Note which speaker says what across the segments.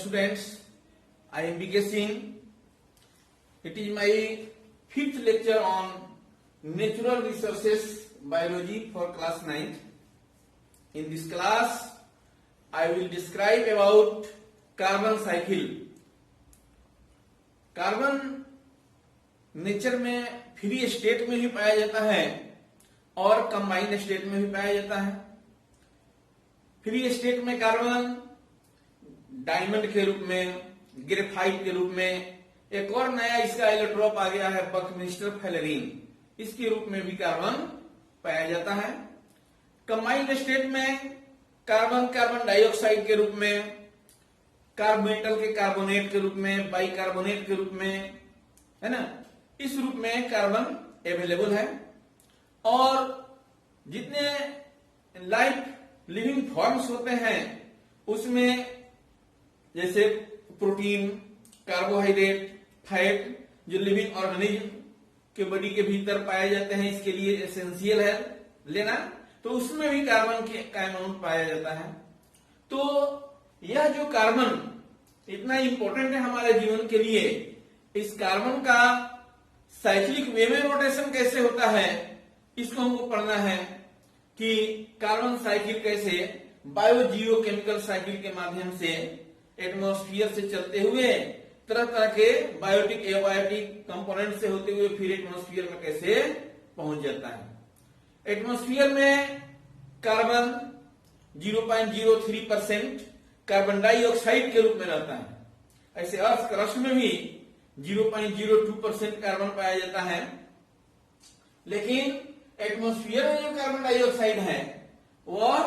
Speaker 1: students, I am B.K. Singh. It is my fifth lecture on natural resources biology for class 9th. In this class, I will describe about carbon cycle. Carbon nature में free state में भी पाया जाता है और combined state में भी पाया जाता है। फ्री स्टेट में कार्बन डायमंड के रूप में, ग्रेफाइट के रूप में, एक और नया इसका एलोट्रोप आ गया है बकमिस्टर फेलोरीन, इसके रूप में भी कार्बन पाया जाता है। कंबाइंड स्टेट में कार्बन कार्बन डाइऑक्साइड के रूप में, कार्बोमेटल के कार्बोनेट के रूप में, बाइकार्बोनेट के रूप में, है ना, इस रूप में कार्बन अवेलेबल है। और जितने लाइफ लिविंग फॉर्म्स होते हैं उसमें जैसे प्रोटीन, कार्बोहाइड्रेट, फैट जो लिविंग ऑर्गेनिज्म के बॉडी के भीतर पाए जाते हैं, इसके लिए एसेंशियल है लेना, तो उसमें भी कार्बन का अमाउंट पाया जाता है। तो यह जो कार्बन इतना इंपॉर्टेंट है हमारे जीवन के लिए, इस कार्बन का साइक्लिक वे में रोटेशन कैसे होता है इसको हमको पढ़ना है कि कार्बन साइकिल कैसे बायोजियोकेमिकल साइकिल के माध्यम से एटमॉस्फेयर से चलते हुए तरह तरह के बायोटिक एबायोटिक कंपोनेंट से होते हुए फिर एटमॉस्फेयर में कैसे पहुंच जाता है। एटमॉस्फेयर में कार्बन 0.03% कार्बन डाइऑक्साइड के रूप में रहता है। ऐसे अर्थ क्रस्ट में भी 0.02% कार्बन पाया जाता है, लेकिन एटमॉस्फेयर में जो कार्बन डाइऑक्साइड है वह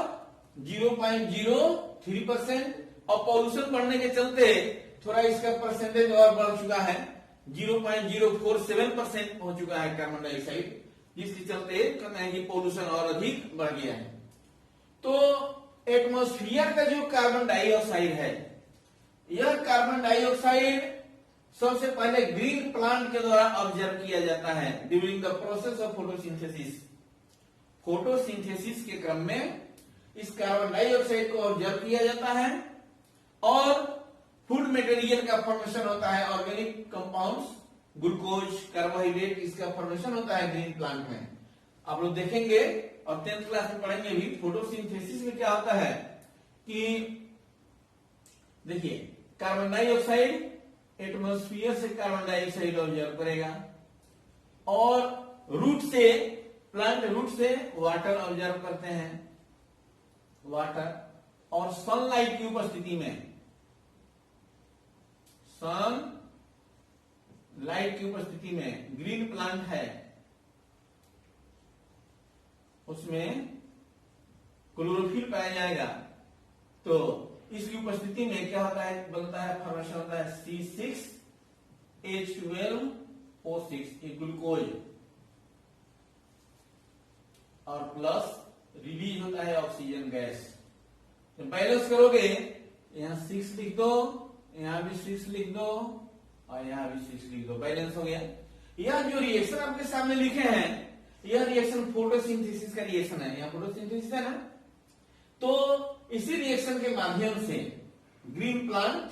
Speaker 1: 0.03% और पॉल्यूशन बढ़ने के चलते थोड़ा इसका परसेंटेज और बढ़ चुका है, 0.047% पहुंच चुका है कार्बन डाइऑक्साइड, जिसके चलते कहते हैं कि पॉल्यूशन और अधिक बढ़ गया है। तो एटमॉस्फेयर का जो कार्बन डाइऑक्साइड है, यह कार्बन डाइऑक्साइड सबसे पहले ग्रीन प्लांट के द्वारा ऑब्जर्व किया जाता है during the process of photosynthesis. Photosynthesis के क्रम में इस कार्बन डाइऑक्साइड को ऑब्जर्व किया जाता है और फूड मटेरियल का फॉर्मेशन होता है, ऑर्गेनिक कंपाउंड्स, ग्लूकोज, कार्बोहाइड्रेट, इसका फॉर्मेशन होता है ग्रीन प्लांट में। आप लोग देखेंगे और 10th क्लास में पढ़ेंगे भी, फोटोसिंथेसिस में क्या होता है कि देखिए कार्बन डाइऑक्साइड एटमॉस्फेयर से कार्बन डाइऑक्साइड ऑब्जर्व करेगा और रूट से, प्लांट रूट से वाटर ऑब्जर्व करते हैं, वाटर, और सनलाइट की उपस्थिति में, सन लाइट की उपस्थिति में ग्रीन प्लांट है उसमें क्लोरोफिल पाया जाएगा। तो इसकी उपस्थिति में क्या होता है, बनता है, फॉर्मेशन होता है C6H12O6, ये ग्लूकोज, और प्लस रिलीज होता है ऑक्सीजन गैस। तो बैलेंस करोगे, यहां 6 लिख दो, यहां भी 6 लिख दो और यहां भी 6 लिख दो, बैलेंस हो गया। यह जो रिएक्शन आपके सामने लिखे हैं, यह रिएक्शन फोटोसिंथेसिस का रिएक्शन है। यहां फोटोसिंथेसिस है ना, तो इसी रिएक्शन के माध्यम से ग्रीन प्लांट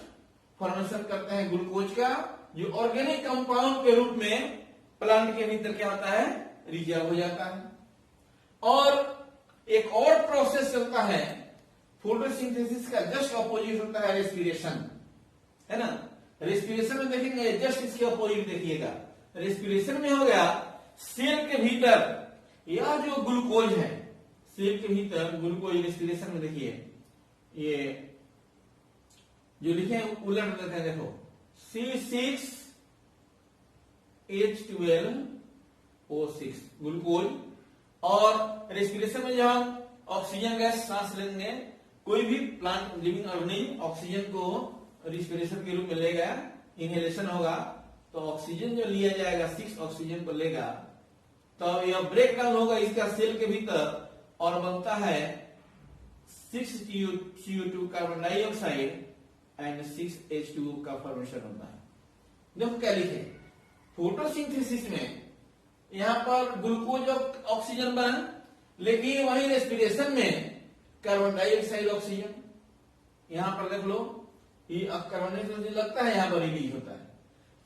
Speaker 1: फॉर्मेशन करते हैं ग्लूकोज का, जो ऑर्गेनिक कंपाउंड के रूप में प्लांट के भीतर क्या होता है, रिजर्व हो जाता है। और एक और प्रोसेस चलता है फोटोसिंथेसिस का, जस्ट अपोजिट होता है रेस्पिरेशन, है ना। रेस्पिरेशन में देखेंगे जस्ट इसके अपोजिट देखिएगा। रेस्पिरेशन में हो गया सेल के भीतर यह जो ग्लूकोज है, सेल के भीतर ग्लूकोज रेस्पिरेशन में देखिए, ये जो लिखे हैं उलट देते हैं, देखो C6H12O6 ग्लूकोज। और रेस्पिरेशन में जब हम ऑक्सीजन गैस सांस लेंगे, कोई भी प्लांट लिविंग ऑर्गेनिज्म ऑक्सीजन को रेस्पिरेशन के रूप में लेगा, इनहेलेशन होगा, तो ऑक्सीजन जो लिया जाएगा 6 ऑक्सीजन को लेगा, तो यह ब्रेक डाउन होगा इसका सेल के भीतर और बनता है 6CO2 carbon dioxide and 6H2O का फॉर्मेशन होता है। देखो क्या लिखे, फोटोसिंथेसिस में यहां पर ग्लूकोज और ऑक्सीजन बना, लेकिन वही रेस्पिरेशन में कार्बन डाइऑक्साइड ऑक्सीजन। यहां पर देख लो ये कार्बन डाइऑक्साइड लगता है यहाँ पर रिलीज होता है।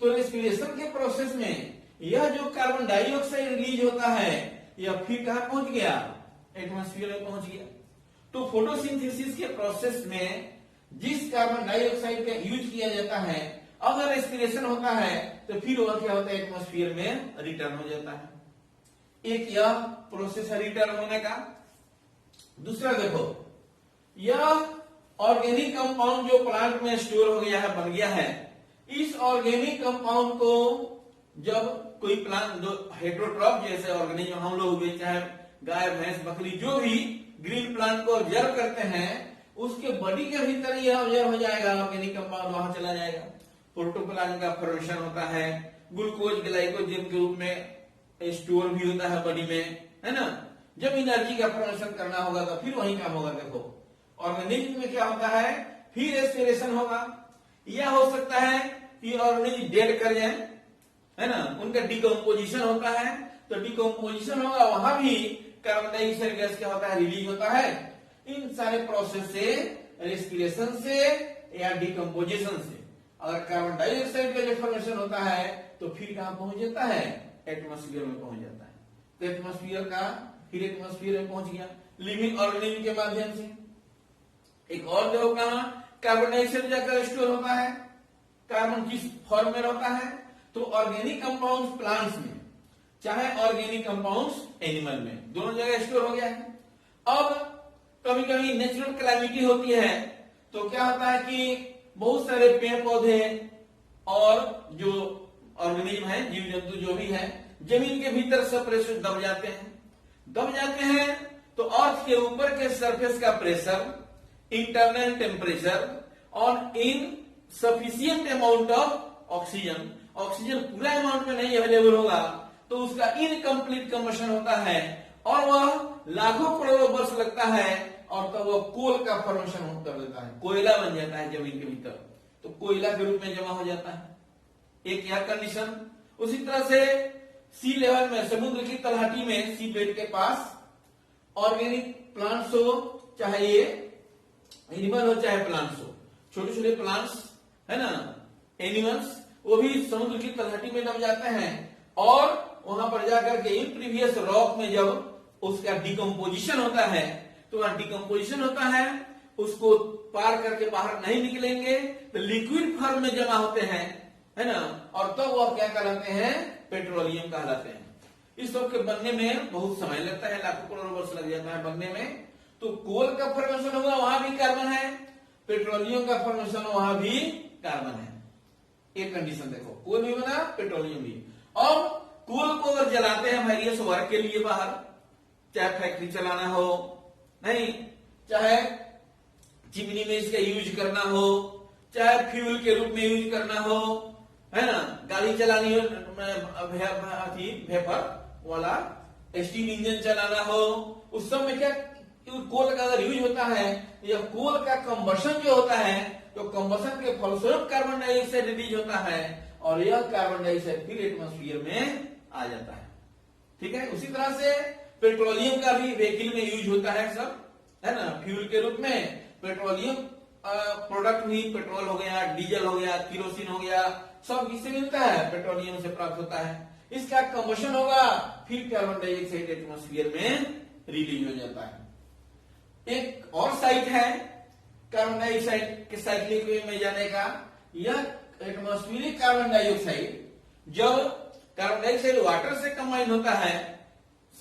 Speaker 1: तो रेस्पिरेशन के प्रोसेस में यह जो कार्बन डाइऑक्साइड रिलीज होता है यह फिर कहां पहुंच गया, एटमॉस्फेयर में पहुंच गया। तो फोटोसिंथेसिस के प्रोसेस में जिस कार्बन डाइऑक्साइड का यूज किया जाता है, अगर रेस्पिरेशन होता है तो फिर वह क्या होता है, एटमॉस्फेयर में रिटर्न हो जाता है। एक यह प्रोसेस है रिटर्न होने का। दूसरा देखो, यह ऑर्गेनिक कंपाउंड जो प्लांट में स्टोर हो गया है, बन गया है, इस ऑर्गेनिक कंपाउंड को जब कोई प्लांट जो हेटेरोट्रॉफ जैसे ऑर्गेनिज्म हम लोग भी, चाहे गाय भैंस बकरी जो भी ग्रीन प्लांट को ऑब्जर्व करते हैं, उसके बॉडी के भीतर यह ऑब्जर्व हो जाएगा, ऑर्गेनिक कंपाउंड वहां चला जाएगा। प्रोटोप्लाज्म का फॉर्मेशन होता है, ग्लूकोज ग्लाइकोजन के रूप में स्टोर भी होता है बॉडी में, है ना। जब एनर्जी का फॉर्मेशन करना होगा तो फिर वही काम होगा। देखो ऑर्गेनिज्म में क्या होता है, फिर रेस्पिरेशन होगा। यह हो सकता है कि ऑर्गेनिज्म डेड कर जाए, है ना, उनका डिकम्पोजिशन होता है, तो डिकम्पोजिशन होगा, वहां भी कार्बन डाइऑक्साइड गैस क्या होता है, रिलीज होता है। इन सारे प्रोसेस से, रेस्पिरेशन से या डिकम्पोजिशन से अगर कार्बन डाइऑक्साइड का जो फॉर्मेशन होता है तो फिर कहां पहुंच जाता है, एटमॉस्फेयर में पहुंच जाता है। तो एटमॉस्फेयर का फिर एटमॉस्फेयर में पहुंच गया लिविंग ऑर्गेनिज्म के माध्यम से। एक और देखो कहां कार्बन डाइऑक्साइड जाकर स्टोर होता है, कार्बन किस फॉर्म में रहता है, तो ऑर्गेनिक कंपाउंड्स प्लांट्स में, चाहे ऑर्गेनिक कंपाउंड्स एनिमल में, दोनों जगह स्टोर हो गया है। अब कभी कभी नेचुरल कैलामिटी होती है तो क्या होता है कि बहुत सारे पेड़ पौधे और जो ऑर्गेनिज्म है, जीव जंतु जो भी है, जमीन के भीतर सब प्रेशर दब जाते हैं तो अर्थ के ऊपर के सरफेस का प्रेशर, इंटरनल टेम्परेचर और in sufficient amount of oxygen पूरा अमाउंट में नहीं अवेलेबल होगा तो उसका इनकम्प्लीट कंबशन होता है और वह लाखों करोड़ों वर्ष लगता है और तब वह कोल का फॉर्मेशन कर देता है, कोयला बन जाता है जमीन के भीतर, तो कोयला के रूप में जमा हो जाता है। एक यह कंडीशन। उसी तरह से सी लेवल में, समुद्र की तलहटी में, सी बेड के पास ऑर्गेनिक प्लांट्स हो, चाहे ये एनिमल हो चाहे प्लांट्स हो, छोटे छोटे प्लांट्स, है ना, एनिमल्स, वो भी समुद्र की तलहटी में दब जाते हैं और वहां पर जाकर के इन प्रीवियस रॉक में जब उसका डिकम्पोजिशन होता है तो वहां डिकम्पोजिशन होता है, उसको पार करके बाहर नहीं निकलेंगे तो लिक्विड फॉर्म में जमा होते हैं, है ना, और तब तो वह क्या कहलाते हैं, पेट्रोलियम कहलाते हैं। इस सब के बनने में बहुत समय लगता है, लाखों करोड़ों वर्ष लग जाता है बनने में। तो कोल का फॉर्मेशन होगा, वहां भी कार्बन है, पेट्रोलियम का फॉर्मेशन वहां भी कार्बन है। एक कंडीशन देखो, कोल भी बना, पेट्रोलियम भी। अब कोल को अगर जलाते हैं वेरियस वर्क के लिए बाहर, चाहे फैक्ट्री चलाना हो, नहीं, चाहे चिमनी में इसका यूज करना हो, चाहे फ्यूल के रूप में यूज करना हो, है ना, गाड़ी चलानी हो, वेपर वाला स्टीम इंजन चलाना हो, उस सब में क्या कोल का अगर यूज होता है, यह कोल का कंबशन जो होता है, तो कंबशन के फलस्वरूप कार्बन डाइऑक्साइड रिलीज होता है और यह कार्बन डाइऑक्साइड फिर एटमॉस्फेयर में आ जाता है। ठीक है। उसी तरह से पेट्रोलियम का भी व्हीकल में यूज होता है, सब, है ना, फ्यूल के रूप में पेट्रोलियम प्रोडक्ट भी, पेट्रोल हो गया, डीजल हो गया, किरोसिन हो गया, सब किससे मिलता है, पेट्रोलियम से प्राप्त होता है। इसका कंबशन होगा, फिर कार्बन डाइऑक्साइड एटमॉस्फेयर में रिलीज हो जाता है। एक और साइट है कार्बन डाइऑक्साइड के साइक्लिक में जाने का, यह एटमॉस्फेरिक कार्बन डाइऑक्साइड जब कार्बन डाइऑक्साइड वाटर से कंबाइन होता है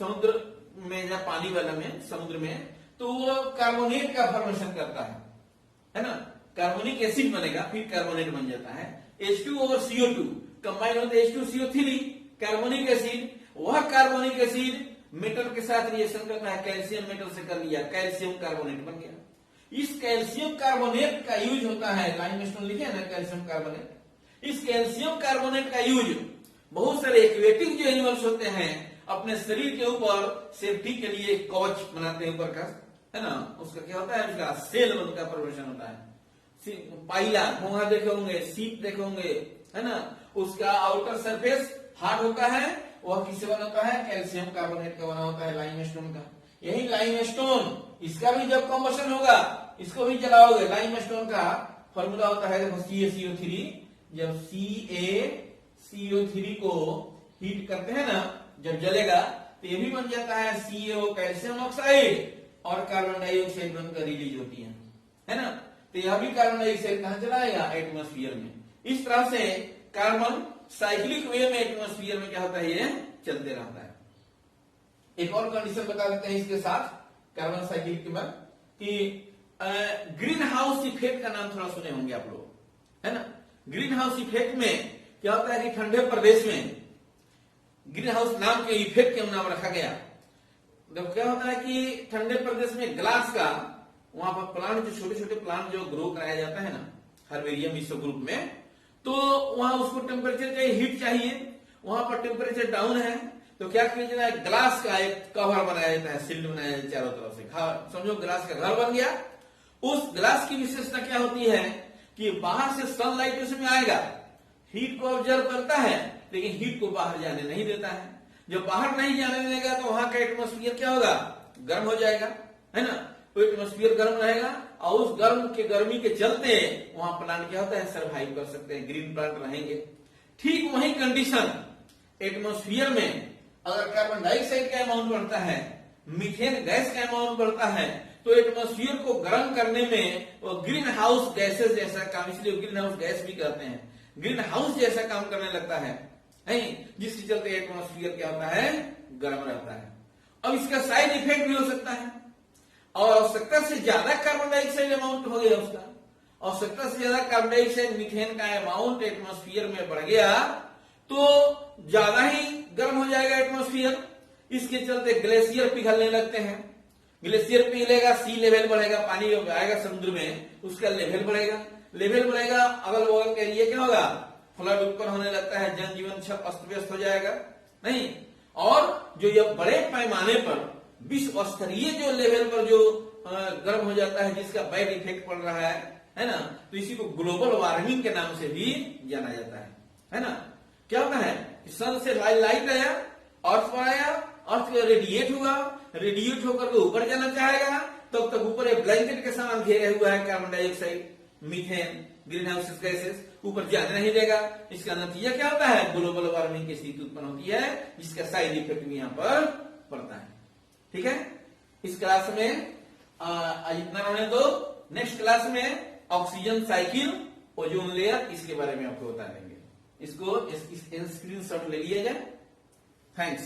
Speaker 1: समुद्र में या पानी वाला में, समुद्र में, तो वो कार्बोनेट का फॉर्मेशन करता है ना, कार्बोनिक एसिड बनेगा, फिर कार्बोनेट बन जाता है। H2 और CO2 कंबाइन होते हैं, H2CO3 कार्बोनिक एसिड, वह कार्बोनिक एसिड मेटल के साथ रिएक्शन करता है, कैल्शियम मेटल से कर लिया, कैल्शियम कार्बोनेट बन गया। इस कैल्शियम कार्बोनेट का यूज होता है, लाइमस्टोन लिखे है ना, कैल्शियम कार्बोनेट। इस कैल्शियम कार्बोनेट का यूज बहुत सारे एक्वेटिक जो एनिमल्स होते हैं अपने शरीर के ऊपर सेफ्टी के लिए कवच बनाते हैं ऊपर का, है ना, उसका क्या होता है, उसका सेल उनका प्रोडक्शन होता है। पाइला घोंघा देखे होंगे, सीप देखे होंगे, है ना, उसका आउटर सरफेस हार्ड होता है, वह किससे बना होता है, कैल्शियम कार्बोनेट का बना होता है, लाइमस्टोन का। यही लाइमस्टोन, इसका भी जब कंबशन होगा, इसको भी जलाओगे, लाइमस्टोन का फॉर्मूला होता है देखो CaCO3, जब CaCO3 को हीट करते हैं ना, जब जलेगा तो ये भी बन जाता है CO कैल्शियम ऑक्साइड और कार्बन डाइऑक्साइड बनकर रिलीज होती है ना। तो यह भी कार्बन डाइऑक्साइड कहां चला जाएगा, एटमॉस्फेयर में। इस तरह से कार्बन साइक्लिक वे में एटमॉस्फेयर में क्या होता है, ये चलते रहता है। एक और कंडीशन बता देते हैं इसके साथ कार्बन साइकिल के बाद कि ग्रीन हाउस इफेक्ट का नाम थोड़ा सुने होंगे आप लोग, है ना। ग्रीन हाउस इफेक्ट में क्या होता है कि ठंडे प्रदेश में ग्रीन हाउस नाम के इफेक्ट के नाम रखा गया। जब क्या होता है कि ठंडे प्रदेश में ग्लास का वहां पर प्लांट, जो छोटे छोटे प्लांट जो ग्रो कराया जाता है ना हर्बेरियम इस ग्रुप में, तो वहां उसको टेम्परेचर चाहिए, हीट चाहिए, वहां पर टेम्परेचर डाउन है, तो क्या किया जाता है, ग्लास का एक कवर बनाया जाता है, सील्ड बनाया जाता है चारों तरफ से। समझो ग्लास का घर बन गया। उस ग्लास की विशेषता क्या होती है कि बाहर से सनलाइट उसमें आएगा, हीट को ऑब्जर्व करता है, लेकिन हीट को बाहर जाने नहीं देता है। जब बाहर नहीं जाने देगा तो वहां का एटमॉस्फेयर क्या होगा, गर्म हो जाएगा, है ना। तो एटमॉस्फेयर गर्म रहेगा और उस गर्मी के चलते वहां प्लांट क्या होता है, सर्वाइव कर सकते हैं, ग्रीन प्लांट रहेंगे। ठीक वही कंडीशन एटमॉस्फेयर में अगर कार्बन डाइऑक्साइड का अमाउंट बढ़ता है, मीथेन गैस का अमाउंट बढ़ता है, तो एटमॉस्फेयर को गर्म करने में वो ग्रीन हाउस गैसेस जैसा काम, इसलिए ग्रीन हाउस गैस भी कहते हैं, ग्रीन हाउस जैसा काम करने लगता है, जिसके चलते एटमॉस्फेयर क्या होता है, गर्म रहता है। अब इसका साइड इफेक्ट भी हो सकता है, और आवश्यकता से ज्यादा कार्बन डाइऑक्साइड अमाउंट हो गया उसका, आवश्यकता से ज्यादा कार्बन डाइऑक्साइड मीथेन का अमाउंट एटमॉस्फेयर में बढ़ गया तो ज्यादा ही गर्म हो जाएगा एटमॉस्फेयर। इसके चलते ग्लेशियर पिघलने लगते हैं, ग्लेशियर पिघलेगा, सी लेवल बढ़ेगा, पानी आएगा समुद्र में, उसका लेवल बढ़ेगा, लेवल बढ़ेगा, अगल बगल का एरिया क्या होगा, फ्लड ऊपर होने लगता है, जनजीवन सब अस्त व्यस्त हो जाएगा नहीं। और जो ये बड़े पैमाने पर विश्व स्तरीय जो लेवल पर जो गर्म हो जाता है, जिसका बैड इफेक्ट पड़ रहा है ना, तो इसी को ग्लोबल वार्मिंग के नाम से भी जाना जाता है ना। क्या होता है, सन से लाइट आया, अर्थ पर आया, अर्थ रेडिएट हुआ, रेडिएट होकर के ऊपर जाना चाहेगा, तब तक ऊपर एक ब्लैंकेट के समान घेरे हुआ है carbon dioxide, methane, green house gases, ऊपर जाने नहीं देगा। इसका नतीजा क्या होता है, ग्लोबल वार्मिंग की स्थिति उत्पन्न होती है, जिसका साइड इफेक्ट भी यहाँ पर पड़ता है। ठीक है, इस क्लास में इतना रहने दो। नेक्स्ट क्लास में ऑक्सीजन साइकिल, ओजोन लेयर, इसके बारे में आपको बता देंगे। इसको स्क्रीनशॉट ले लिया जाए। थैंक्स।